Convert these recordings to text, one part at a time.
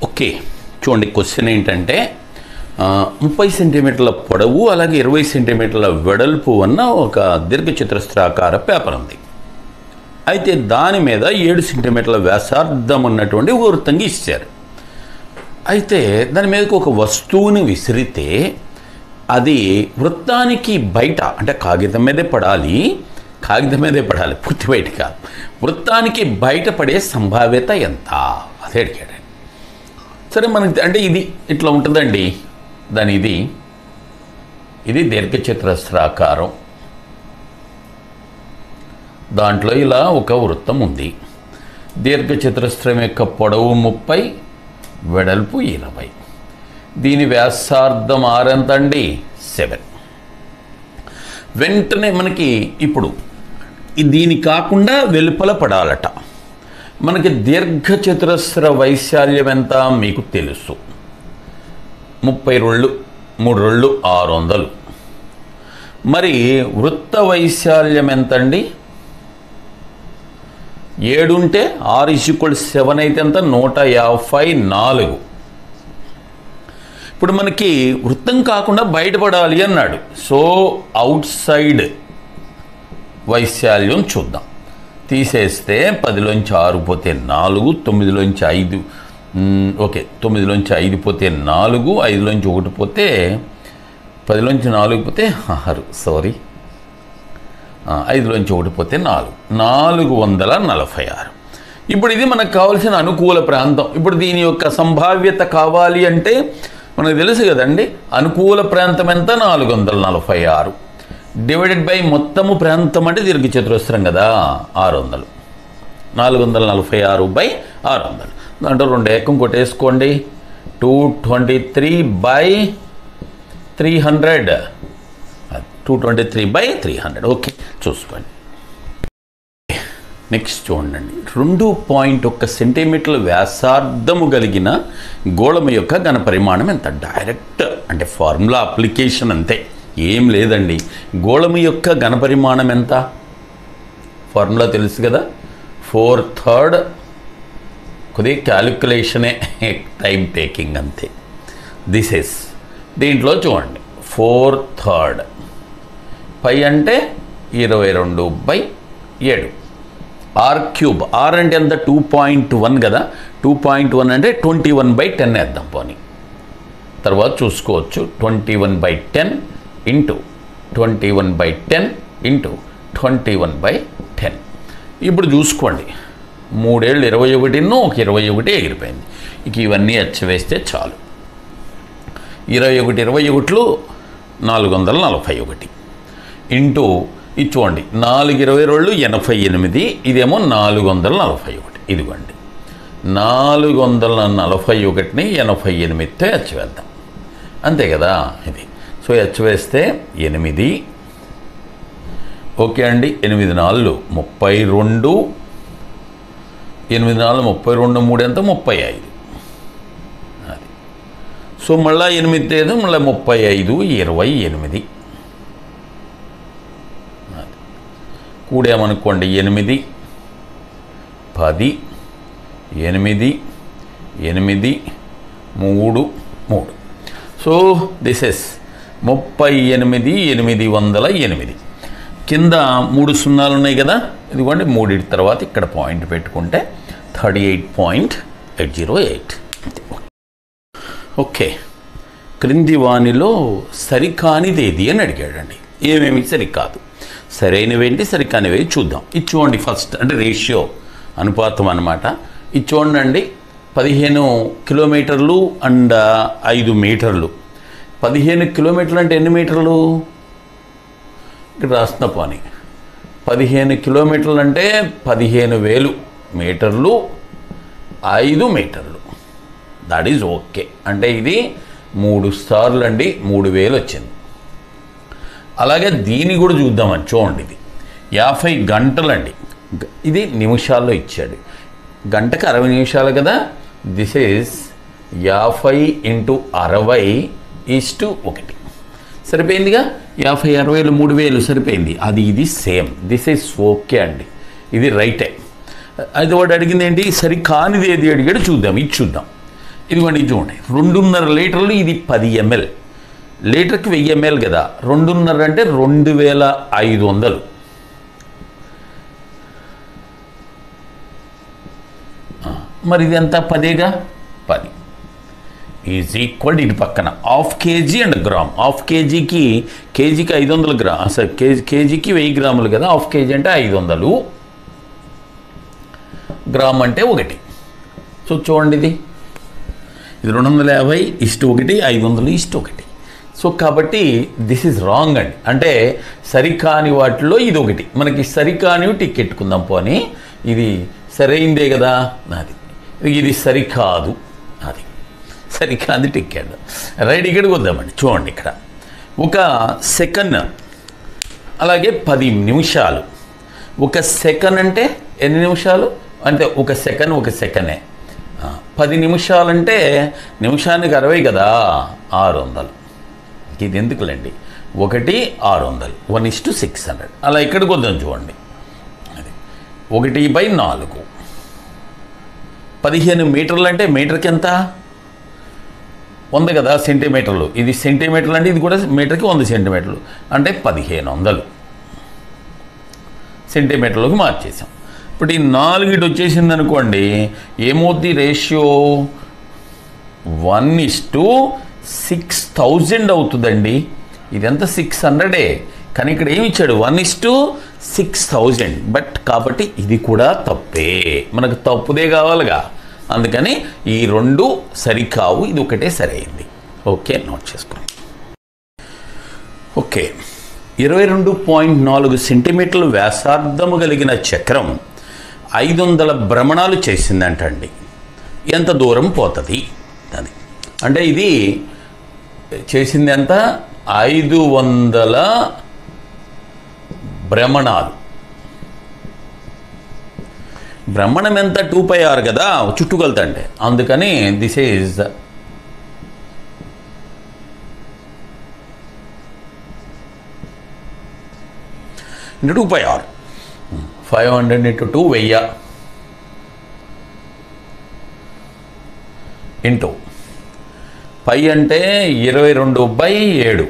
Okay, చూడండి question ఏంటంటే 30 సెంటీమీటర్ల పొడవు అలాగే 20 సెంటీమీటర్ల వెడల్పు ఉన్న ఒక దీర్ఘచతురస్రాకార పేపర్ ఉంది. అయితే దాని మీద 7 సెంటీమీటర్ల వ్యాసార్థం ఉన్నటువంటి వృత్తంగా ఇచ్చారు. అయితే దాని మీదకి ఒక వస్తువుని విసిరితే అది వృత్తానికి బయట, అంటే కాగితం మీదే పడాలి, పూర్తి బయట కాదు, వృత్తానికి బయటపడే సంభావ్యత ఎంత అదే అడిగాడు. సరే, మనకి అంటే ఇది ఇట్లా ఉంటుందండి. దాని ఇది దీర్ఘచతురస్రాకారం, దాంట్లో ఇలా ఒక వృత్తం ఉంది. దీర్ఘచతురస్రం యొక్క పొడవు 30, వెడల్పు 20. దీని వ్యాసార్థం r ఎంత అండి? 7. వెంటనే మనకి ఇప్పుడు దీని కాకుండా వెలుపల పడాలట. మనకి దీర్ఘచతురస్ర వైశాల్యం ఎంత మీకు తెలుసు, 30 రోళ్ళు 3 రోళ్ళు 600. మరి వృత్త వైశాల్యం ఎంత అండి? 7 ఉంటే r=7 అయితే ఎంత? 154. ఇప్పుడు మనకి వృత్తం కాకుండా బయటపడాలి అన్నాడు. సో అవుట్ సైడ్ వైశాల్యం చూద్దాం. తీసేస్తే 10లోంచి 6 పోతే 4, 9లోంచి 5, ఓకే, 9లోంచి 5 పోతే 4, 5లోంచి 1 పోతే 10లోంచి 4 పోతే 6, సారీ, 5లోంచి 1 పోతే 4, 446. ఇప్పుడు ఇది మనకు కావాల్సిన అనుకూల ప్రాంతం. ఇప్పుడు దీని యొక్క సంభావ్యత కావాలి అంటే మనకు తెలుసు కదండి, అనుకూల ప్రాంతం ఎంత? 446 డివైడెడ్ బై మొత్తము ప్రాంతం అంటే దీర్ఘచతురస్రం కదా, 600. 446 బై 600. దాంట్లో 2 ఏకం కొట్టేసుకోండి. 223/300, 223/300. ఓకే, చూసుకోండి. నెక్స్ట్ చూడండి, 2.1 సెంటీమీటర్ల వ్యాసార్థము కలిగిన గోళం యొక్క ఘనపరిమాణం ఎంత? డైరెక్ట్ అంటే ఫార్ములా అప్లికేషన్ అంతే, ఏం లేదండి. గోళము యొక్క ఘనపరిమాణం ఎంత? ఫార్ములా తెలుసు కదా, 4/3. కొద్దిగా క్యాలిక్యులేషనే, టైం టేకింగ్ అంతే. దిస్ ఇస్ దీంట్లో చూడండి 4/3 పై అంటే 22/7. r³ r అంటే ఎంత? 2.1 కదా, 2.1 అంటే 21/10 వేద్దాం పోనీ. తర్వాత చూసుకోవచ్చు, 21/10 ఇంటూ 21/10 ఇంటూ 21/10. ఇప్పుడు చూసుకోండి, 3 ఏళ్ళు 21, ఒక 21 ఎగిరిపోయింది. ఇక ఇవన్నీ వేస్తే చాలు. 21 21 441 ఇంటూ ఇది చూడండి, 4 22 88, ఇదేమో 441. ఇదిగోండి, 441ని 88తో వేద్దాం, అంతే కదా ఇది. సో వేస్తే 8. ఓకే అండి, 8 4 32, 8 4 32, 3 ఎంత? 35. అది సో మళ్ళీ 8 లేదు, మళ్ళీ 35, 28. కూడామనుకోండి, 8 10, 8 8 3 3. So this is 38,808. కింద 3 సున్నాలు ఉన్నాయి కదా, ఇదిగోండి, 3 తర్వాత ఇక్కడ పాయింట్ పెట్టుకుంటే 38.808. ఓకే, క్రింది వానిలో సరికానిది ఏది అని అడిగాడండి. ఏమేమి సరికాదు, సరైనవేంటి సరికానివి చూద్దాం. ఇది చూడండి, ఫస్ట్ అంటే రేషియో, అనుపాతం అన్నమాట. ఇది చూడండి, 15 కిలోమీటర్లు అండ్ 5 మీటర్లు. 15 కిలోమీటర్లు అంటే ఎన్ని మీటర్లు? ఇక్కడ రాస్తున్న పోనీ, 15 కిలోమీటర్లు అంటే 15,000 మీటర్లు, 5 మీటర్లు. That is okay. అంటే ఇది 3 సార్లు అండి, 3000 వచ్చింది. అలాగే దీన్ని కూడా చూద్దామని చూడండి, ఇది 50 గంటలండి. ఇది నిమిషాల్లో ఇచ్చాడు, గంటకు 60 నిమిషాలు కదా. This is 50 × 60:1. సరిపోయిందిగా, 50 60 3000 సరిపోయింది. అది ఇది సేమ్. దిస్ ఈజ్ ఓకే అండి, ఇది రైటే. అది వాడు అడిగింది ఏంటి? సరికానిది ఏది అడిగాడు చూద్దాం. ఇది చూద్దాం. ఇదిగోండి చూడండి 2.5 లీటర్లు, ఇది 10 ml, లీటర్కి 1000 ml కదా, 2.5 అంటే 2500. మరి ఇది ఎంత? 10గా 10 ఈజ్ ఈక్వల్ ఇటు పక్కన ½ kg అండ్ గ్రామ్. ½ kgకి 500 గ్రామ్, అసలు కేజీకి 1000 గ్రాములు కదా, ½ kg అంటే 500, గ్రామ్ అంటే 1. సో చూడండి, ఇది 250:1, 500:1. సో కాబట్టి దిస్ ఈజ్ రాంగ్ అండి. అంటే సరికాని వాటిలో ఇది ఒకటి. మనకి సరికానివి టిక్ ఎట్టుకుందాం పోనీ, ఇది సరైందే కదా, నాది ఇది సరికాదు, అది సరికాదు టిక్ వేద్దాం. రైట్, ఇక్కడికి వద్దామండి. చూడండి, ఇక్కడ 1 సెకండ్, అలాగే 10 నిమిషాలు. 1 సెకండ్ అంటే ఎన్ని నిమిషాలు? అంటే 1 సెకండ్ 1 సెకండే. 10 నిమిషాలంటే నిమిషానికి 60 కదా, 600. ఇది ఎందుకులేండి, 1/600, 1:600. అలా ఇక్కడికి వద్దాం. చూడండి, అది 1/4. 15 మీటర్లు అంటే మీటర్కి ఎంత? 100 కదా, సెంటీమీటర్లు. ఇది సెంటీమీటర్లు అంటే ఇది కూడా మీటర్కి 100 సెంటీమీటర్లు అంటే 1500 సెంటీమీటర్లోకి మార్చేసాం. ఇప్పుడు ఈ 4 వచ్చేసింది అనుకోండి, ఏమవుద్ది రేషియో? 1:6000 అవుతుందండి. ఇదంతా 600, కానీ ఇక్కడ ఏమి ఇచ్చాడు? 1:6000. బట్ కాబట్టి ఇది కూడా తప్పే, మనకు తప్పుదే కావాలిగా, అందుకని ఈ 2 సరికావు, ఇది ఒకటే సరైంది. ఓకే, నోట్ చేసుకోండి. ఓకే, 22.4 సెంటీమీటర్లు వ్యాసార్థము కలిగిన చక్రం 500 భ్రమణాలు చేసిందంటండి. ఎంత దూరం పోతుంది అది? అంటే ఇది చేసింది ఎంత? 500 భ్రమణాలు. భ్రమణం ఎంత? 2πr కదా, చుట్టుకొలతంటే, అందుకని this is 2πr. 500 × 2 1000 into pi అంటే 22/7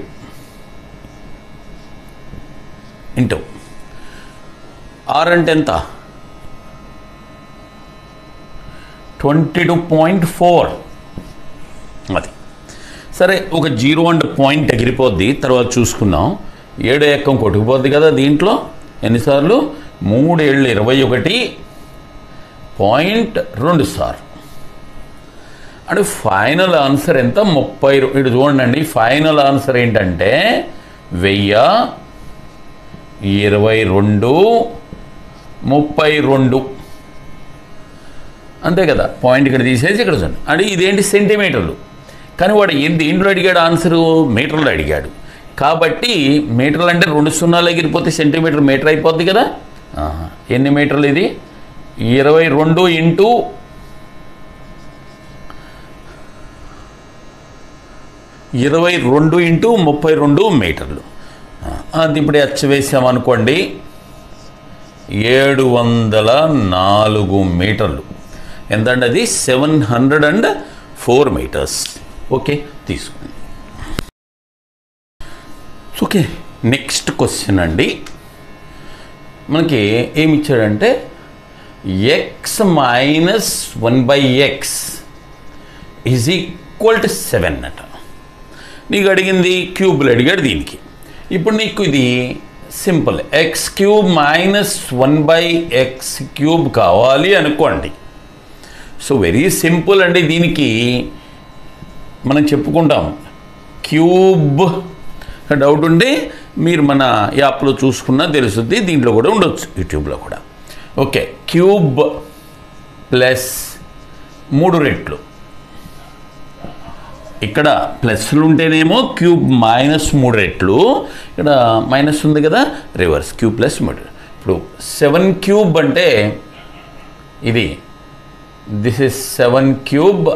ఇంటూ ఆర్ అంటే ఎంత? 22.4. అది సరే, ఒక 0 అండ్ పాయింట్ ఎగిరిపోద్ది, తర్వాత చూసుకుందాం. 7 ఎక్కం కొట్టుకుపోద్ది కదా దీంట్లో. ఎన్నిసార్లు? 3 7 21.2 సార్లు. అంటే ఫైనల్ ఆన్సర్ ఎంత? 30. ఇటు చూడండి, ఫైనల్ ఆన్సర్ ఏంటంటే 1022 అంతే కదా. పాయింట్ ఇక్కడ తీసేసి ఇక్కడ చూడండి. అంటే ఇదేంటి? సెంటీమీటర్లు. కానీ వాడు దేంట్లో అడిగాడు ఆన్సరు? మీటర్లో అడిగాడు. కాబట్టి మీటర్లు అంటే 2 సున్నాలు ఎగిరిపోతే సెంటీమీటర్ మీటర్ అయిపోద్ది కదా. ఎన్ని మీటర్లు ఇది? 22 ఇంటూ 32 మీటర్లు. అది ఇప్పుడు హెచ్ వేసామనుకోండి, 704 మీటర్లు. ఎంతండి అది? 704 మీటర్స్. ఓకే, తీసుకోండి. ఓకే, నెక్స్ట్ క్వశ్చన్ అండి. మనకి ఏమి ఇచ్చాడంటే x - 1/x is equal to 7 అట. నీకు అడిగింది క్యూబ్లు అడిగాడు దీనికి. ఇప్పుడు నీకు ఇది సింపుల్, x³ - 1/x³ కావాలి అనుకోండి. సో వెరీ సింపుల్ అండి. దీనికి మనం చెప్పుకుంటాం క్యూబ్. డౌట్ ఉంటే మీరు మన యాప్లో చూసుకున్నా తెలుస్తుంది, దీంట్లో కూడా ఉండొచ్చు, యూట్యూబ్లో కూడా. ఓకే, క్యూబ్ ప్లస్ 3 రెట్లు. ఇక్కడ ప్లస్లు ఉంటేనేమో క్యూబ్ -3 రెట్లు, ఇక్కడ మైనస్ ఉంది కదా, రివర్స్ క్యూబ్ ప్లస్ 3. ఇప్పుడు 7³ అంటే ఇది, దిస్ ఇస్ 7³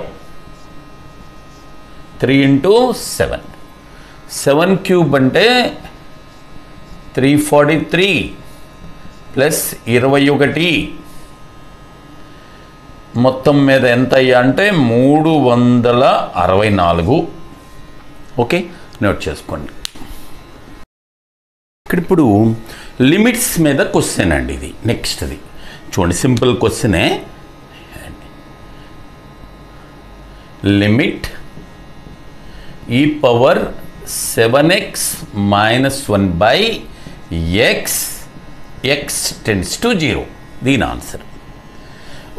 3 × 7. 7³ అంటే 343 ప్లస్ 21 మొత్తం మీద ఎంత అయ్యా అంటే 364. ఓకే, నోట్ చేసుకోండి. ఇక్కడ ఇప్పుడు లిమిట్స్ మీద క్వశ్చన్ అండి ఇది. నెక్స్ట్ది చూడండి, సింపుల్ క్వశ్చనే. Limit e power 7x - 1 by x tends to 0. దీని ఆన్సర్.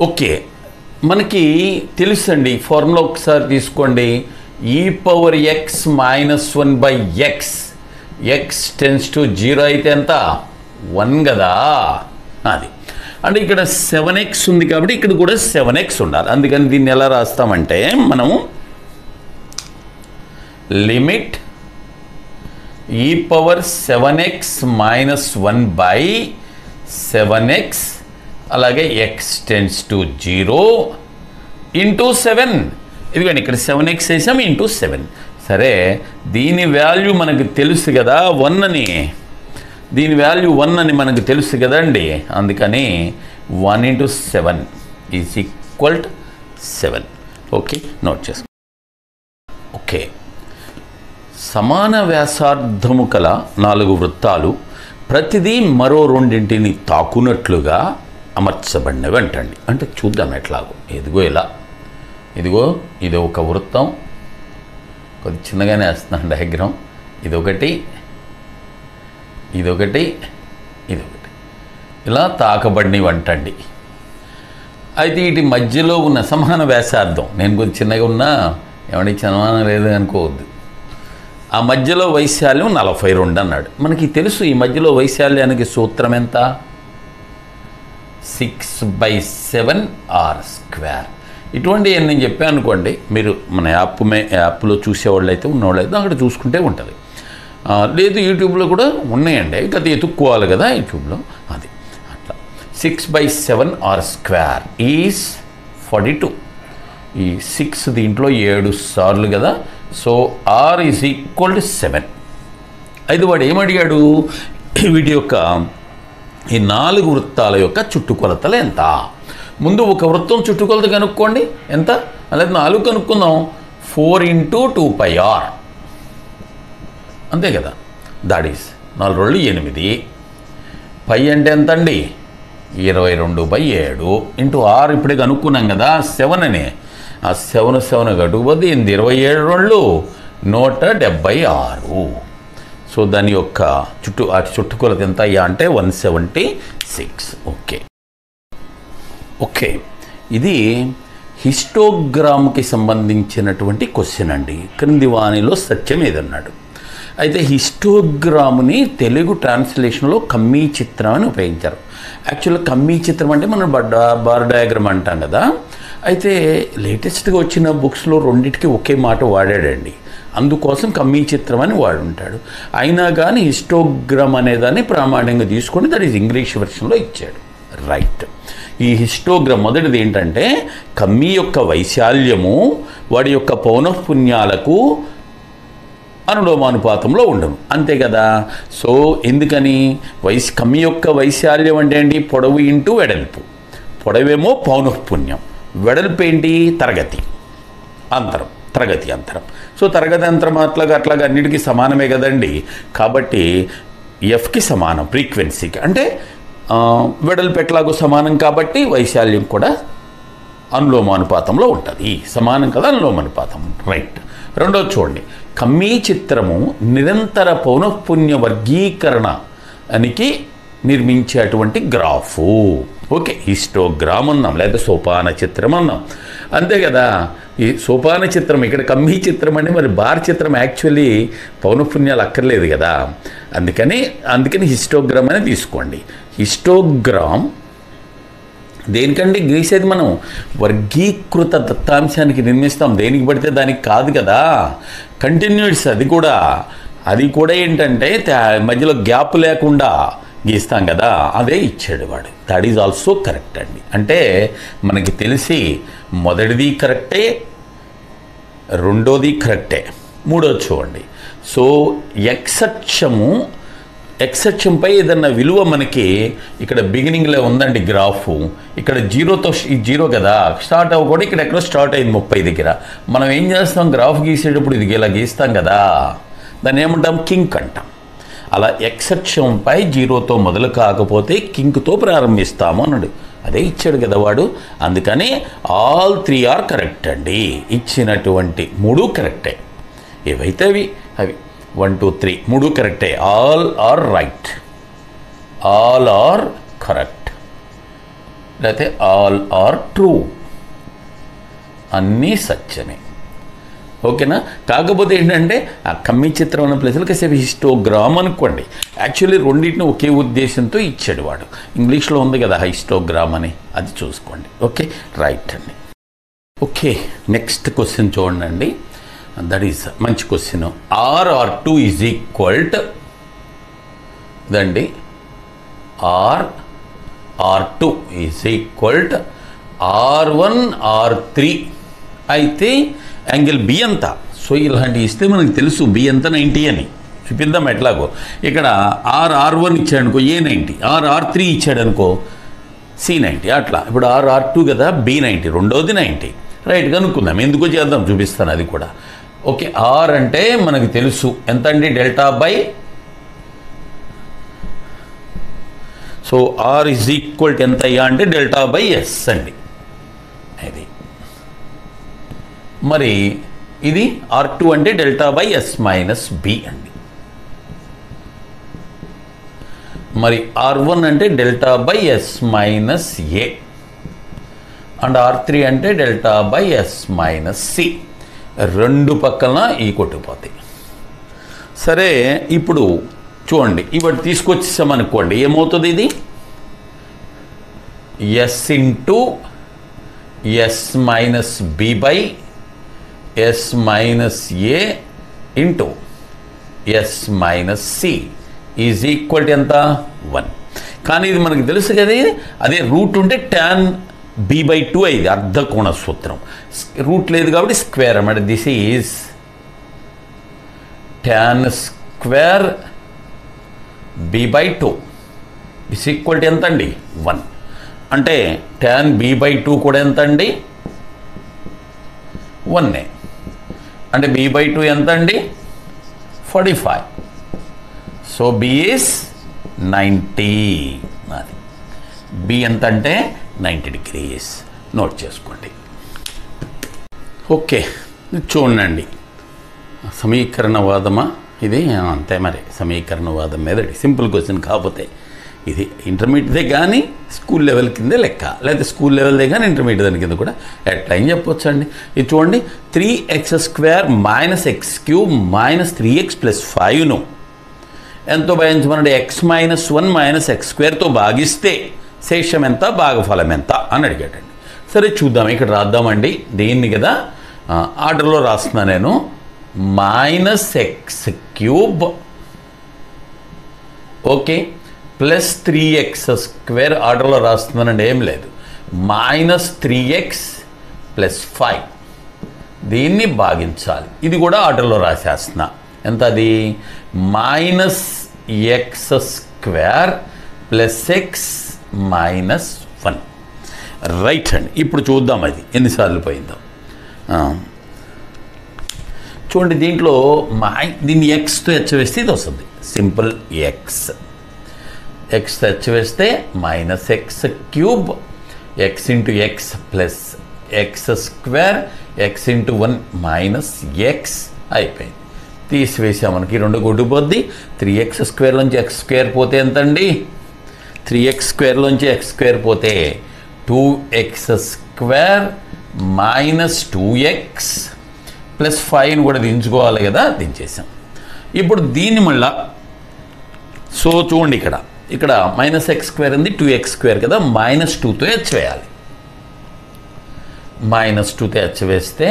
ఓకే, మనకి తెలుసండి ఫార్ములా ఒకసారి తీసుకోండి. e power x - 1 by x tends to 0 అయితే ఎంత? 1 కదా. అది అంటే ఇక్కడ 7x ఉంది కాబట్టి ఇక్కడ కూడా 7x ఉండాలి. అందుకని దీన్ని ఎలా రాస్తామంటే మనము limit e power 7x - 1 by 7x అలాగే x టెన్స్ టు 0 ఇంటూ 7. ఇదిగోండి ఇక్కడ 7x వేసాం ఇంటూ 7. సరే, దీని వాల్యూ మనకు తెలుసు కదా 1 అని. దీని వాల్యూ 1 అని మనకు తెలుసు కదండి. అందుకని 1 × 7 = 7. ఓకే, నోట్ చేసుకో. ఓకే, సమాన వ్యాసార్థము కల 4 వృత్తాలు ప్రతిదీ మరో రెండింటిని తాకునట్లుగా అమర్చబడినవి అంటండి. అంటే చూద్దాం ఎట్లాగో. ఇదిగో ఇలా, ఇదిగో ఇది ఒక వృత్తం. కొద్ది చిన్నగానే వేస్తున్నాను డయాగ్రామ్. ఇదొకటి, ఇదొకటి, ఇదొకటి, ఇలా తాకబడినవి అంటండి. అయితే వీటి మధ్యలో ఉన్న సమాన వ్యాసార్థం, నేను కొద్ది చిన్నగా ఉన్నా ఏమంటే సమానం లేదు అనుకోవద్దు. ఆ మధ్యలో వైశాల్యం 42 అన్నాడు. మనకి తెలుసు ఈ మధ్యలో వైశాల్యానికి సూత్రం ఎంత? 6/7 r². ఇటువంటి నేను చెప్పాను అనుకోండి, మీరు మన యాప్లో చూసేవాళ్ళు అయితే ఉన్నవాళ్ళు అయితే అక్కడ చూసుకుంటే ఉంటుంది. లేదు యూట్యూబ్లో కూడా ఉన్నాయండి, గత ఎత్తుక్కోవాలి కదా యూట్యూబ్లో. అది అట్లా 6/7 r² ఈజ్ 42. ఈ 6 దీంట్లో 7 సార్లు కదా. So r = 7. అయితే వాడు ఏమడిగాడు, వీటి యొక్క ఈ 4 వృత్తాల యొక్క చుట్టుకొలతలు ఎంత? ముందు ఒక వృత్తం చుట్టుకొలత కనుక్కోండి ఎంత, అలాగే 4 కనుక్కుందాం. 4 × 2πr అంతే కదా. దాట్ ఈస్ 4 రోజులు 8. పై అంటే ఎంత అండి? 22/7 ఇంటూ r. ఇప్పుడే కనుక్కున్నాం కదా 7 అని. ఆ 7 గడుగుపోతే 27 రోజులు 176. సో దాని యొక్క చుట్టుకొలత ఎంత అయ్యా అంటే 176. ఓకే ఓకే, ఇది హిస్టోగ్రామ్కి సంబంధించినటువంటి క్వశ్చన్ అండి. క్రింది వానిలో సత్యం ఏదన్నాడు. అయితే హిస్టోగ్రామ్ని తెలుగు ట్రాన్స్లేషన్లో కమ్మీ చిత్రం అని ఉపయోగించారు. యాక్చువల్గా కమ్మీ చిత్రం అంటే మనం బార్ డయాగ్రామ్ అంటాం కదా. అయితే లేటెస్ట్గా వచ్చిన బుక్స్లో రెండింటికి ఒకే మాట వాడాడండి. అందుకోసం కమ్మీ చిత్రం అని వాడుంటాడు. అయినా కానీ హిస్టోగ్రామ్ అనేదాన్ని ప్రామాణ్యంగా తీసుకొని దట్ ఈజ్ ఇంగ్లీష్ వెర్షన్లో ఇచ్చాడు. రైట్. ఈ హిస్టోగ్రామ్ మొదటిది ఏంటంటే కమ్మీ యొక్క వైశాల్యము వాడి యొక్క పౌనఃపున్యాలకు అనులోమానుపాతంలో ఉండను, అంతే కదా. సో ఎందుకని కమ్మీ యొక్క వైశాల్యం అంటే ఏంటి? పొడవు ఇంటూ వెడల్పు. పొడవేమో పౌనఃపున్యం, వెడల్పు ఏంటి? తరగతి అంతరం. సో తరగతి అంతరం అట్లాగా అన్నిటికీ సమానమే కదండి. కాబట్టి ఎఫ్కి సమానం ఫ్రీక్వెన్సీకి, అంటే వెడల్పు ఎట్లాగో సమానం కాబట్టి వైశాల్యం కూడా అనులోమానుపాతంలో ఉంటుంది. సమానం కదా, అనులోమానుపాతం. రైట్. రెండోది చూడండి, కమ్మీ చిత్రము నిరంతర పౌనఃపున్య వర్గీకరణకి నిర్మించేటువంటి గ్రాఫు. ఓకే, హిస్టోగ్రామ్ అన్నాం, లేదా సోపాన చిత్రం అన్నాం, అంతే కదా. ఈ సోపాన చిత్రం ఇక్కడ కమ్మీ చిత్రం అంటే మరి బార్ చిత్రం యాక్చువల్లీ పౌనఃపున్యాలు అక్కర్లేదు కదా. అందుకని హిస్టోగ్రామ్ అని తీసుకోండి. హిస్టోగ్రామ్ దేనికంటే గీసేది మనం వర్గీకృత దత్తాంశానికి నిర్మిస్తాం, దేనికి పడితే దానికి కాదు కదా. కంటిన్యూస్ అది కూడా ఏంటంటే మధ్యలో గ్యాప్ లేకుండా గీస్తాం కదా, అదే ఇచ్చాడు వాడు. దట్ ఈజ్ ఆల్సో కరెక్ట్ అండి. అంటే మనకి తెలిసి మొదటిది కరెక్టే, రెండోది కరెక్టే, మూడోది చూడండి. సో ఎక్స్ అక్షము ఎక్స్ అక్షంపై ఏదన్నా విలువ మనకి ఇక్కడ బిగినింగ్లో ఉందండి గ్రాఫ్, ఇక్కడ జీరోతో ఈ జీరో కదా స్టార్ట్ అవ్వకూడదు, ఇక్కడ ఎక్కడో స్టార్ట్ అయింది 30 దగ్గర. మనం ఏం చేస్తాం, గ్రాఫ్ గీసేటప్పుడు ఇది ఇలా గీస్తాం కదా, దాన్ని ఏమంటాం, కింక్ అంటాం. అలా ఎక్స్ అక్షంపై జీరోతో మొదలు కాకపోతే కింక్తో ప్రారంభిస్తాము అన్నాడు. అదే ఇచ్చాడు కదా వాడు. అందుకని ఆల్ 3 ఆర్ కరెక్ట్ అండి. ఇచ్చినటువంటి 3 కరెక్టే. ఏవైతే అవి 1 2 3 3 కరెక్టే. All are right, all are correct, లేకపోతే ఆల్ ఆర్ ట్రూ, అన్నీ సత్యమే. ఓకేనా? కాకపోతే ఏంటంటే ఆ కమ్మి చిత్రం అన్న ప్లేస్లో కాసేపు హిస్టోగ్రామ్ అనుకోండి. యాక్చువల్లీ రెండింటిని ఒకే ఉద్దేశంతో ఇచ్చాడు వాడు. ఇంగ్లీష్లో ఉంది కదా హిస్టోగ్రామ్ అని, అది చూసుకోండి. ఓకే, రైట్ అండి. ఓకే, నెక్స్ట్ క్వశ్చన్ చూడండి. దట్ ఈస్ మంచి question. R2 is equal to ఇదండి, R2 is equal to R1 R3 అయితే యాంగిల్ బి ఎంత? సో ఇలాంటి ఇస్తే మనకు తెలుసు బి ఎంత, 90 అని చూపిద్దాం. ఎట్లాగో ఇక్కడ R1 ఇచ్చాడనుకో ఏ 90, R3 ఇచ్చాడనుకో C90, అట్లా. ఇప్పుడు R2 కదా, B90, రెండోది 90. రైట్, కనుక్కుందాం. ఎందుకో చేద్దాం, చూపిస్తాను అది కూడా. ఓకే, ఆర్ అంటే మనకు తెలుసు ఎంత అండి, delta by. So R is equal to ఎంత అయ్యా అంటే డెల్టా బై ఎస్ అండి. అది మరి ఇది R2 అంటే delta by S minus B అండి. మరి R1 అంటే delta by S minus A and R3 అంటే delta by S minus C. రెండు పక్కన ఈ కొట్టుకుపోతాయి. సరే, ఇప్పుడు చూడండి, ఇవాటి తీసుకొచ్చేసామనుకోండి, ఏమవుతుంది ఇది S into S minus B by S minus A into S minus C is equal to ఎంత, 1. కానీ ఇది మనకు తెలుసు కదా, అదే రూట్ ఉంటే tan b/2 అయింది, అర్ధకోణ సూత్రం. రూట్ లేదు కాబట్టి స్క్వేర్ అన్నమాట. This is tan square b/2 is equal to ఎంత అండి, 1. అంటే tan b/2 కూడా ఎంత అండి, 1. అంటే b/2 ఎంత అండి, 45. So b is 90. అది b ఎంత అంటే 90 degrees. నోట్ చేసుకోండి. ఓకే, చూడండి, సమీకరణవాదమా ఇది? అంతే మరి, సమీకరణవాదం మీద సింపుల్ క్వశ్చన్. కాకపోతే ఇది ఇంటర్మీడియట్దే కానీ స్కూల్ లెవెల్ కిందే లెక్క, లేకపోతే స్కూల్ లెవెల్దే కానీ ఇంటర్మీడియట్ దాని కింద కూడా ఎట్లా ఏం చెప్పొచ్చు అండి. ఇది చూడండి, 3x² minus x³ minus 3x plus 5ను ఎంతో భాగించమన్నాడు, x-1 మైనస్ x²తో భాగిస్తే శేషం ఎంత, భాగఫలం ఎంత అని అడిగాడండి. సరే చూద్దాం, ఇక్కడ రాద్దామండి. దేన్ని కదా ఆర్డర్లో రాస్తున్నా నేను. Minus x³ okay plus 3x² ఆర్డర్లో రాస్తున్నానండి, ఏం లేదు. మైనస్ 3x ప్లస్ 5 దీన్ని భాగించాలి. ఇది కూడా ఆర్డర్లో రాసేస్తున్నా. ఎంత అది, minus x² plus x minus 1. Right అండి. ఇప్పుడు చూద్దాం అది ఎన్నిసార్లు పోయిందో. చూడండి, దీంట్లో దీన్ని ఎక్స్తో హెచ్చవేస్తే ఇది వస్తుంది. సింపుల్ ఎక్స్ హెచ్చవేస్తే minus x³ x into x plus x² x into 1 minus x అయిపోయింది. తీసివేసామనకి రెండు కొట్టుకుపోద్ది. 3x² నుంచి x² పోతే ఎంతండి, 3x² నుంచి x² పోతే 2x² మైనస్ 2x ప్లస్ 5ని కూడా దించుకోవాలి కదా, దించేసాం. ఇప్పుడు దీన్ని మళ్ళా సో చూడండి, ఇక్కడ మైనస్ x² ఉంది, 2x² కదా, -2తో హెచ్చవేయాలి. -2తో హెచ్చవేస్తే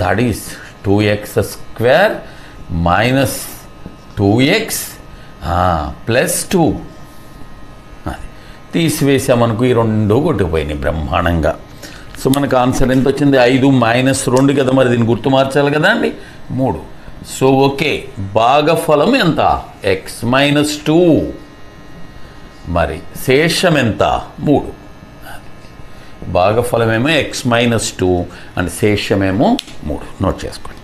that is 2x² minus 2x plus 2. తీసివేసామనుకో ఈ రెండు కొట్టుకుపోయినాయి బ్రహ్మాండంగా. సో మనకు ఆన్సర్ ఎంత వచ్చింది, 5 - 2 కదా. మరి దీన్ని గుర్తు మార్చాలి కదా అండి, 3. సో ఓకే, భాగఫలం ఎంత? x-2. మరి శేషం ఎంత? 3. భాగఫలమేమో x-2 అండ్ శేషమేమో 3. నోట్ చేసుకోండి.